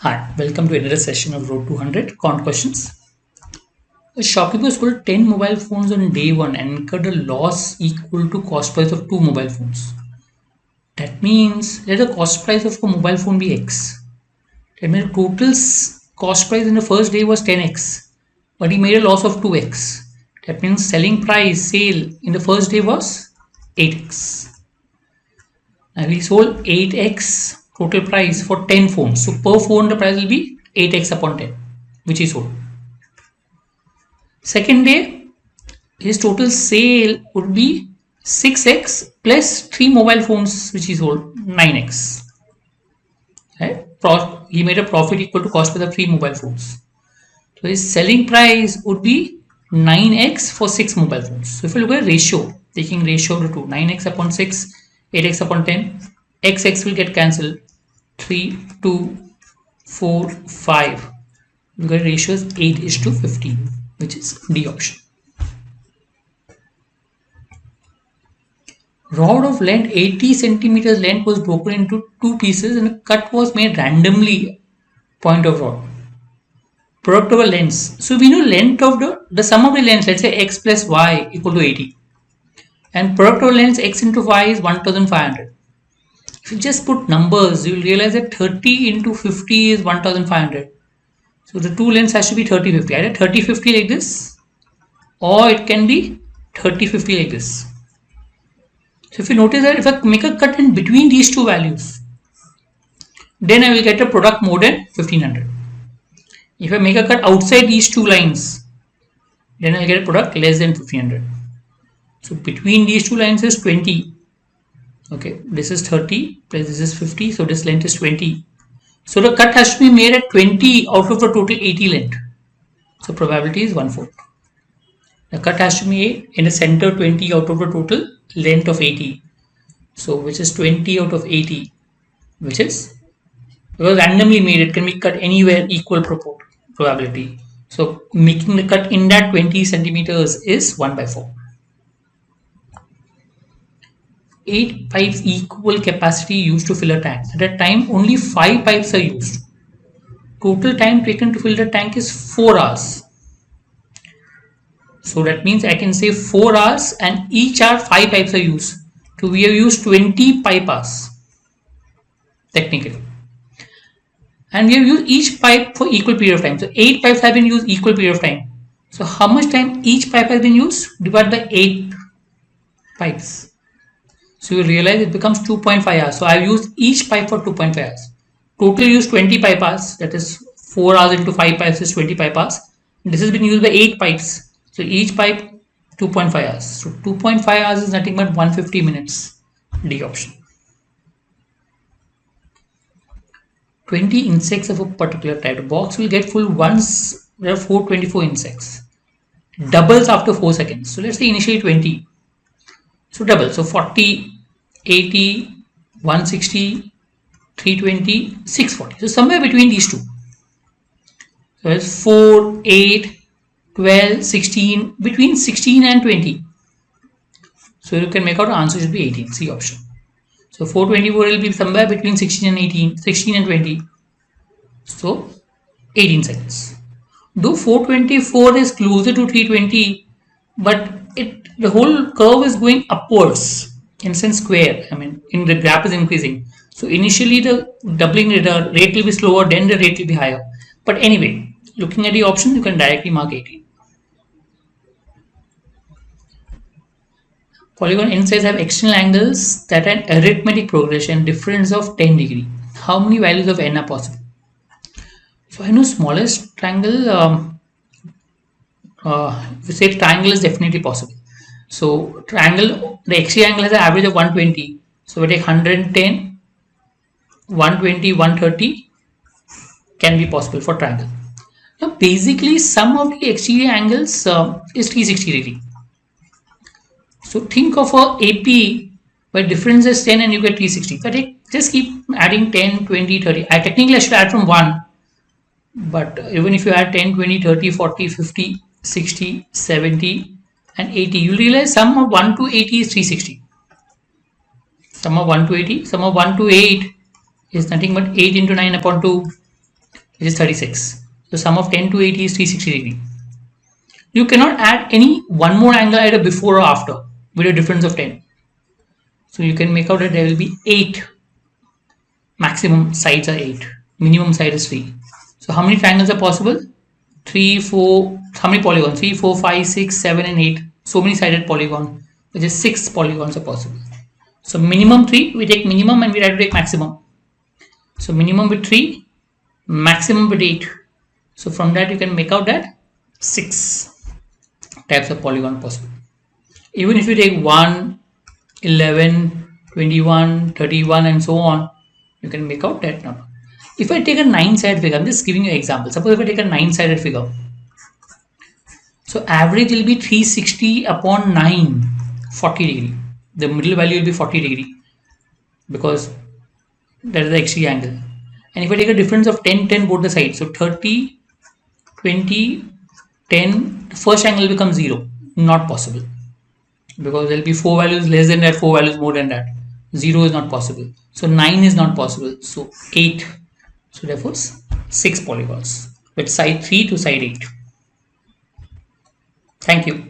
Hi, welcome to another session of Road 200 Count Questions. A shopkeeper sold 10 mobile phones on day 1 and incurred a loss equal to cost price of 2 mobile phones. That means let the cost price of a mobile phone be X. That means the total cost price in the first day was 10X, but he made a loss of 2X. That means selling price sale in the first day was 8X. Now he sold 8X total price for 10 phones. So per phone the price will be 8X upon 10, which he sold. Second day, his total sale would be 6x plus 3 mobile phones which he sold, 9x. Right? He made a profit equal to cost for the 3 mobile phones. So his selling price would be 9x for 6 mobile phones. So if you look at ratio, taking ratio of the two, 9x upon 6, 8x upon 10, x will get cancelled. 3, 2, 4, 5. Look at ratio is 8:15, which is D option. Rod of length 80 centimeters length was broken into 2 pieces and a cut was made randomly point of rod. Product of a lengths. So we know length of the sum of the lengths, let's say x plus y equal to 80. And product of lengths x into y is 1500. If you just put numbers, you will realize that 30 into 50 is 1500. So the two lengths has to be 30-50. Either 30-50 like this, or it can be 30-50 like this. So if you notice that if I make a cut in between these two values, then I will get a product more than 1500. If I make a cut outside these two lines, then I will get a product less than 1500. So between these two lines is 20. Okay, this is 30 plus this is 50, so this length is 20. So the cut has to be made at 20 out of the total 80 length. So probability is 1/4. The cut has to be made in the center 20 out of the total length of 80. So which is 20 out of 80, which is, because randomly made, it can be cut anywhere equal probability. So making the cut in that 20 centimeters is 1/4. 8 pipes equal capacity used to fill a tank. At that time, only 5 pipes are used. Total time taken to fill the tank is 4 hours. So that means I can say 4 hours and each hour 5 pipes are used. So we have used 20 pipe hours technically. And we have used each pipe for equal period of time. So 8 pipes have been used equal period of time. So how much time each pipe has been used? Divided by 8 pipes. So you realize it becomes 2.5 hours. So I have used each pipe for 2.5 hours. Total used 20 pipe hours. That is 4 hours into 5 pipes is 20 pipe hours. This has been used by 8 pipes. So each pipe 2.5 hours. So 2.5 hours is nothing but 150 minutes. D option. 20 insects of a particular type. The box will get full once there are 424 insects. Doubles after 4 seconds. So let's say initially 20. So double. So 40, 80, 160, 320, 640. So somewhere between these two. So it's 4, 8, 12, 16, between 16 and 20. So you can make out the answer should be 18, C option. So 424 will be somewhere between 16 and 18, 16 and 20. So 18 seconds. Though 424 is closer to 320, but the whole curve is going upwards in sense square. I mean, in the graph is increasing. So initially the doubling the rate will be slower, then the rate will be higher. But anyway, looking at the option, you can directly mark 18. Polygon n sides have external angles that are an arithmetic progression difference of 10 degree. How many values of n are possible? So I know smallest triangle, we say triangle is definitely possible. So triangle, the XY angle has an average of 120. So we take 110, 120, 130 can be possible for triangle. Now basically sum of the exterior angles is 360 degree. So think of a AP where difference is 10 and you get 360. So just keep adding 10, 20, 30. I technically should add from 1. But even if you add 10, 20, 30, 40, 50, 60, 70 and 80, you'll realize sum of 1 to 80 is 360. Sum of 1 to 80, sum of 1 to 8 is nothing but 8 into 9 upon 2, which is 36. So sum of 10 to 80 is 360 degree. You cannot add any one more angle either before or after with a difference of 10. So you can make out that there will be 8. Maximum sides are 8. Minimum side is 3. So how many triangles are possible? 3, 4, how many polygons? 3, 4, 5, 6, 7 and 8. So many sided polygon, which is 6 polygons are possible. So minimum 3, we take minimum and we try to take maximum. So minimum with 3, maximum with 8. So from that you can make out that 6 types of polygon possible. Even if you take 1, 11, 21, 31 and so on, you can make out that number. If I take a 9-sided figure, I'm just giving you an example. Suppose if I take a 9-sided figure, so average will be 360 upon 9, 40 degree. The middle value will be 40 degree because that is the XT angle. And if I take a difference of 10, 10 both the sides, so 30, 20, 10, the first angle becomes 0. Not possible because there will be 4 values less than that, 4 values more than that. 0 is not possible. So 9 is not possible. So 8. So therefore 6 polygons with side 3 to side 8. Thank you.